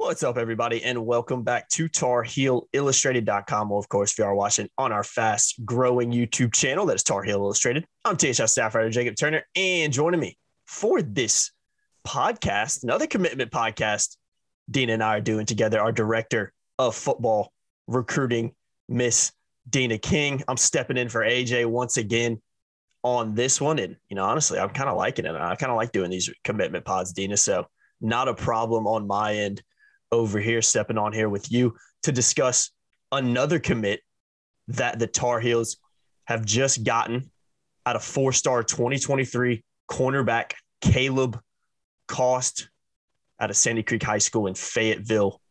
What's up, everybody, and welcome back to TarHeelIllustrated.com. Well, of course, if you are watching on our fast-growing YouTube channel, that is Tar Heel Illustrated. I'm THL staff writer Jacob Turner, and joining me for this podcast, another commitment podcast, Deana and I are doing together, our director of football recruiting, Miss Deana King. I'm stepping in for AJ once again on this one, and, honestly, I'm kind of liking it. I kind of like doing these commitment pods, Deana, so not a problem on my end over here, stepping on here with you to discuss another commit that the Tar Heels have just gotten out of four-star 2023 cornerback Kaleb Cost out of Sandy Creek High School in Fayetteville,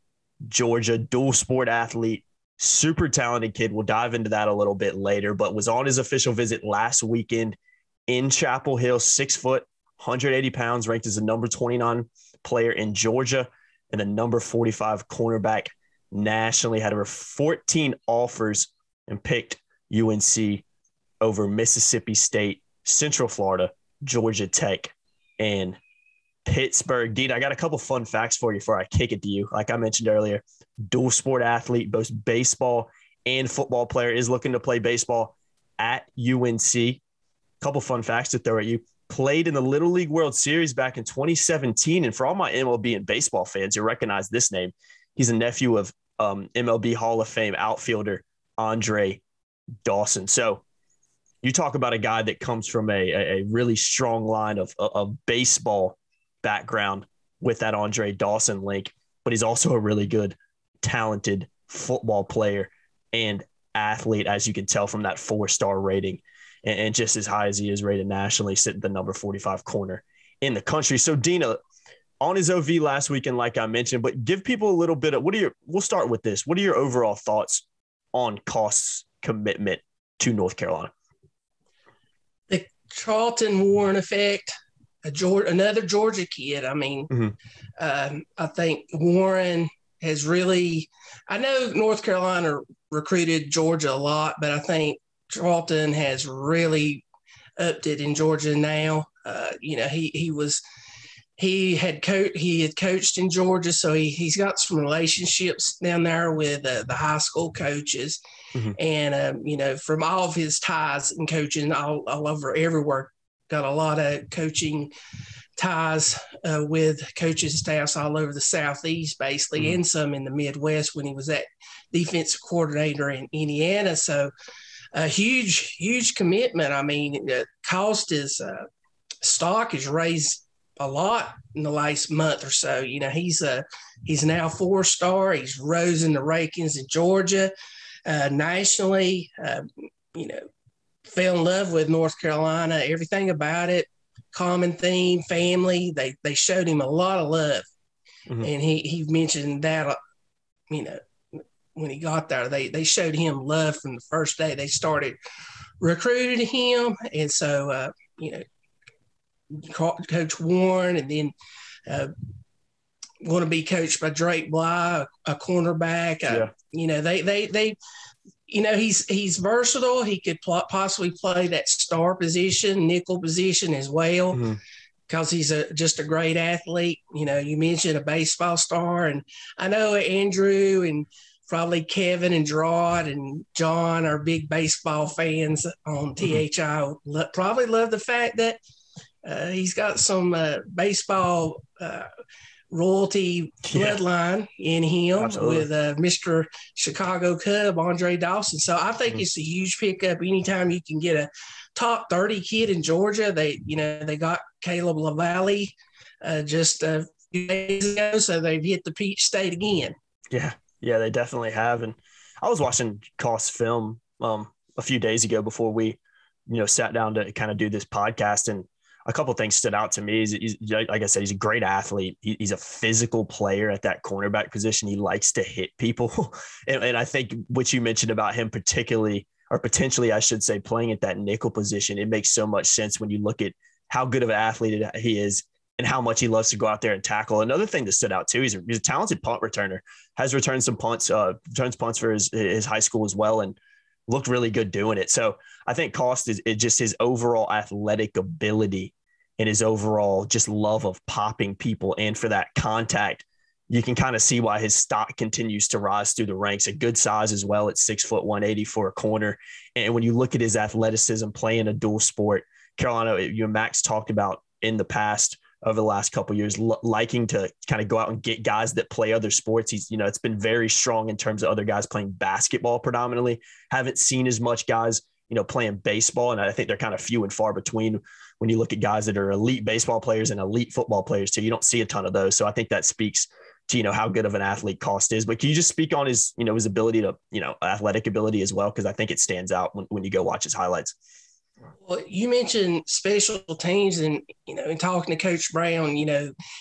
Georgia. Dual sport athlete, super talented kid. We'll dive into that a little bit later, but was on his official visit last weekend in Chapel Hill, 6 foot, 180 pounds, ranked as the number 29 player in Georgia and the number 45 cornerback nationally. Had over 14 offers and picked UNC over Mississippi State, Central Florida, Georgia Tech, and Pittsburgh. Dean, I got a couple fun facts for you before I kick it to you. Like I mentioned earlier, dual sport athlete, both baseball and football player, is looking to play baseball at UNC. Couple fun facts to throw at you. Played in the Little League World Series back in 2017. And for all my MLB and baseball fans, you'll recognize this name. He's a nephew of MLB Hall of Fame outfielder Andre Dawson. So you talk about a guy that comes from a really strong line of baseball background with that Andre Dawson link, but he's also a really good, talented football player and athlete, as you can tell from that 4-star rating. And just as high as he is rated nationally, sitting the number 45 corner in the country. So, Deana, on his OV last weekend, like I mentioned, but give people a little bit of we'll start with this. What are your overall thoughts on Cost's commitment to North Carolina? The Charlton Warren effect, another Georgia kid. I mean, I think Warren has really – I know North Carolina recruited Georgia a lot, but I think Charlton has really upped it in Georgia now. He had coached in Georgia, so he's got some relationships down there with the high school coaches, and from all of his ties and coaching all over everywhere, got a lot of coaching ties with coaches staffs all over the Southeast, basically, and some in the Midwest when he was at defensive coordinator in Indiana. So a huge commitment. I mean, Cost is stock has raised a lot in the last month or so. He's now 4-star. He's rose in the rankings in Georgia, nationally. Fell in love with North Carolina. Everything about it, common theme, family. They showed him a lot of love, and he mentioned that. When he got there, they showed him love from the first day they started recruiting him. And so, Coach Warren, and then going to be coached by Drake Bly, a cornerback. He's versatile. He could possibly play that star position, nickel position as well, because he's just a great athlete. You mentioned a baseball star, and I know Andrew and probably Kevin and Gerard and John are big baseball fans on THI. Probably love the fact that he's got some baseball royalty bloodline in him. Absolutely. With Mr. Chicago Cub, Andre Dawson. So I think it's a huge pickup. Anytime you can get a top 30 kid in Georgia, they got Caleb LaValle just a few days ago, so they've hit the Peach State again. Yeah, they definitely have. And I was watching Cost's film a few days ago before we, sat down to kind of do this podcast. And a couple of things stood out to me. He's, like I said, he's a great athlete. He's a physical player at that cornerback position. He likes to hit people. and I think what you mentioned about him particularly, or potentially, I should say, playing at that nickel position, it makes so much sense when you look at how good of an athlete he is and how much he loves to go out there and tackle. Another thing that stood out too, he's a talented punt returner, has returned some punts, returns punts for his high school as well, and looked really good doing it. So I think Cost is just his overall athletic ability and his overall just love of popping people and for that contact you can kind of see why his stock continues to rise through the ranks. A good size as well at 6'1", 180 for a corner. And when you look at his athleticism playing a dual sport, Carolina, Max talked about in the past over the last couple of years, liking to kind of go out and get guys that play other sports. He's, it's been very strong in terms of other guys playing basketball predominantly. Haven't seen as much guys, playing baseball. And I think they're kind of few and far between when you look at guys that are elite baseball players and elite football players too. You don't see a ton of those. So I think that speaks to, how good of an athlete Cost is. But can you just speak on his, his ability to, athletic ability as well? Because I think it stands out when you go watch his highlights. Well, you mentioned special teams, and in talking to Coach Brown,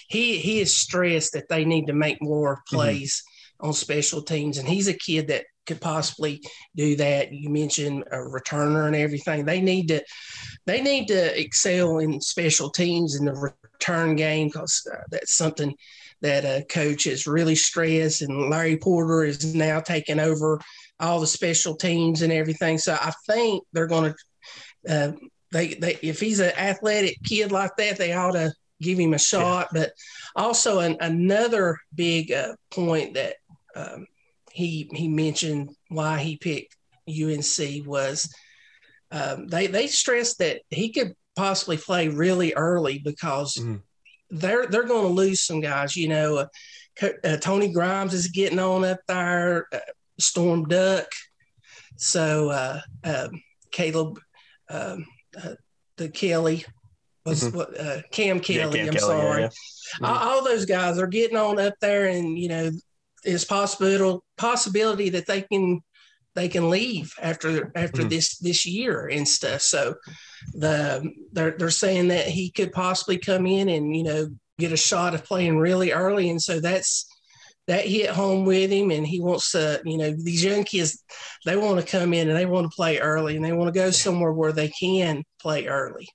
he is stressed that they need to make more plays on special teams, and he's a kid that could possibly do that. You mentioned a returner and everything. They need to excel in special teams in the return game, because that's something that coach is really stressed, and Larry Porter is now taking over all the special teams and everything. So I think they're going to. If he's an athletic kid like that, they ought to give him a shot. Yeah. But also another big point that he mentioned why he picked UNC was they stressed that he could possibly play really early, because they're going to lose some guys. Tony Grimes is getting on up there, Storm Duck. So Caleb. The Kelly was Cam Kelly. Cam I'm Kelly, sorry. Yeah. All those guys are getting on up there, and it's possibility that they can leave after this year and stuff. So they're saying that he could possibly come in and get a shot of playing really early, and so that hit home with him, and he wants to, these young kids, they want to come in and they want to play early, and they want to go somewhere where they can play early.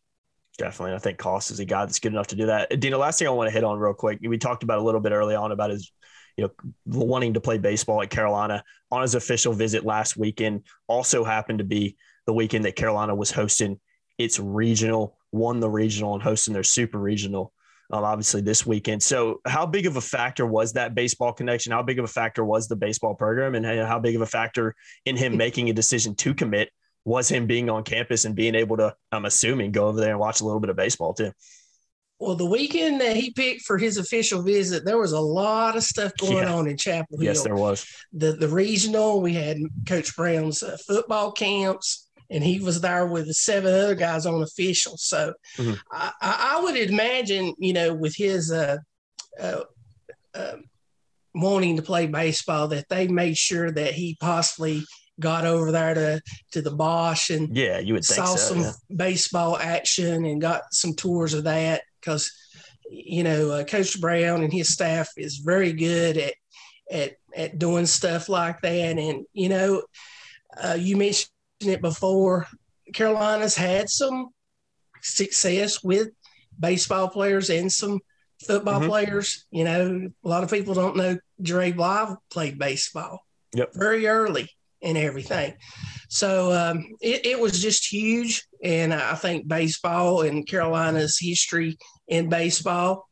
Definitely. I think Cost is a guy that's good enough to do that. Deana, last thing I want to hit on real quick, we talked about a little bit early on about his, wanting to play baseball at Carolina. On his official visit last weekend, also happened to be the weekend that Carolina was hosting its regional, won the regional, and hosting their super regional. Obviously this weekend. So how big of a factor was that baseball connection? How big of a factor was the baseball program, and how big of a factor in him making a decision to commit was him being on campus and being able to, I'm assuming, go over there and watch a little bit of baseball too? Well, the weekend that he picked for his official visit, there was a lot of stuff going on in Chapel Hill. Yes, there was. The regional, we had Coach Brown's football camps, and he was there with 7 other guys on official. So I would imagine, with his wanting to play baseball, that they made sure that he possibly got over there to the Bosch and you would think saw so, some baseball action and got some tours of that, because, Coach Brown and his staff is very good at doing stuff like that. And, you mentioned it before, Carolina's had some success with baseball players and some football players. A lot of people don't know Dre Bly played baseball very early and everything. So it was just huge. And I think baseball and Carolina's history in baseball,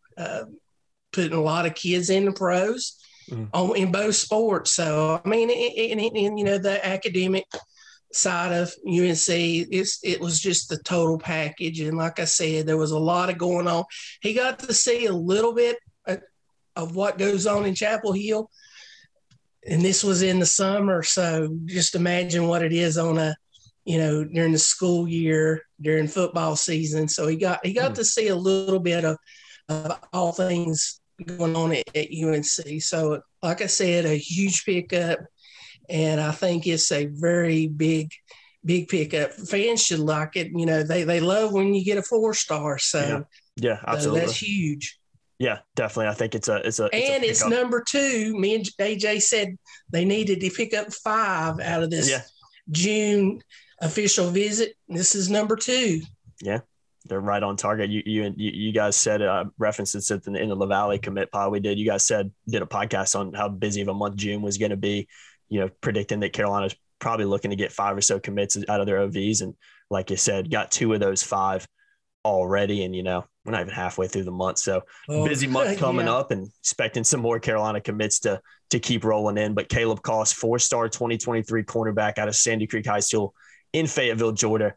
putting a lot of kids in the pros in both sports. So, I mean, the academic side of UNC, it was just the total package. And like I said, there was a lot of going on. He got to see a little bit of what goes on in Chapel Hill, and this was in the summer. So just imagine what it is on during the school year, during football season. So he got to see a little bit of all things going on at UNC. So like I said, a huge pickup. And I think it's a very big pickup. Fans should like it. They love when you get a 4-star. So yeah, absolutely. So that's huge. Yeah, definitely. I think it's it's number 2. Me and AJ said they needed to pick up 5 out of this June official visit. This is number 2. Yeah, they're right on target. You guys said referenced it at the end of the Valley commit pod we did. You guys did a podcast on how busy of a month June was going to be. Predicting that Carolina's probably looking to get 5 or so commits out of their OVs. And like you said, got 2 of those 5 already. And, we're not even halfway through the month. So busy month coming up, and expecting some more Carolina commits to keep rolling in. But Kaleb Cost, 4-star 2023 cornerback out of Sandy Creek High School in Fayetteville, Georgia,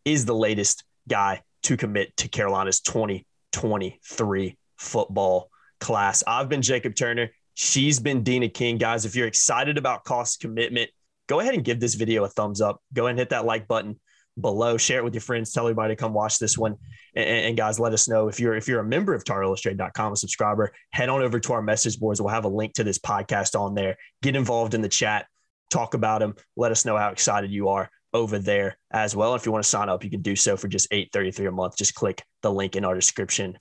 is the latest guy to commit to Carolina's 2023 football class. I've been Jacob Turner. She's been Deana King. Guys, if you're excited about Cost's commitment, go ahead and give this video a thumbs up. Go ahead and hit that like button below. Share it with your friends. Tell everybody to come watch this one. And guys, let us know if you're a member of TarIllustrated.com, a subscriber, head on over to our message boards. We'll have a link to this podcast on there. Get involved in the chat. Talk about them. Let us know how excited you are over there as well. If you want to sign up, you can do so for just $8.33 a month. Just click the link in our description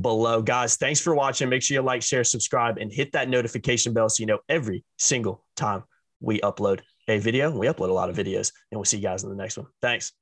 below. Guys, thanks for watching. Make sure you like, share, subscribe, and hit that notification bell so you know every single time we upload a video. We upload a lot of videos, and we'll see you guys in the next one. Thanks.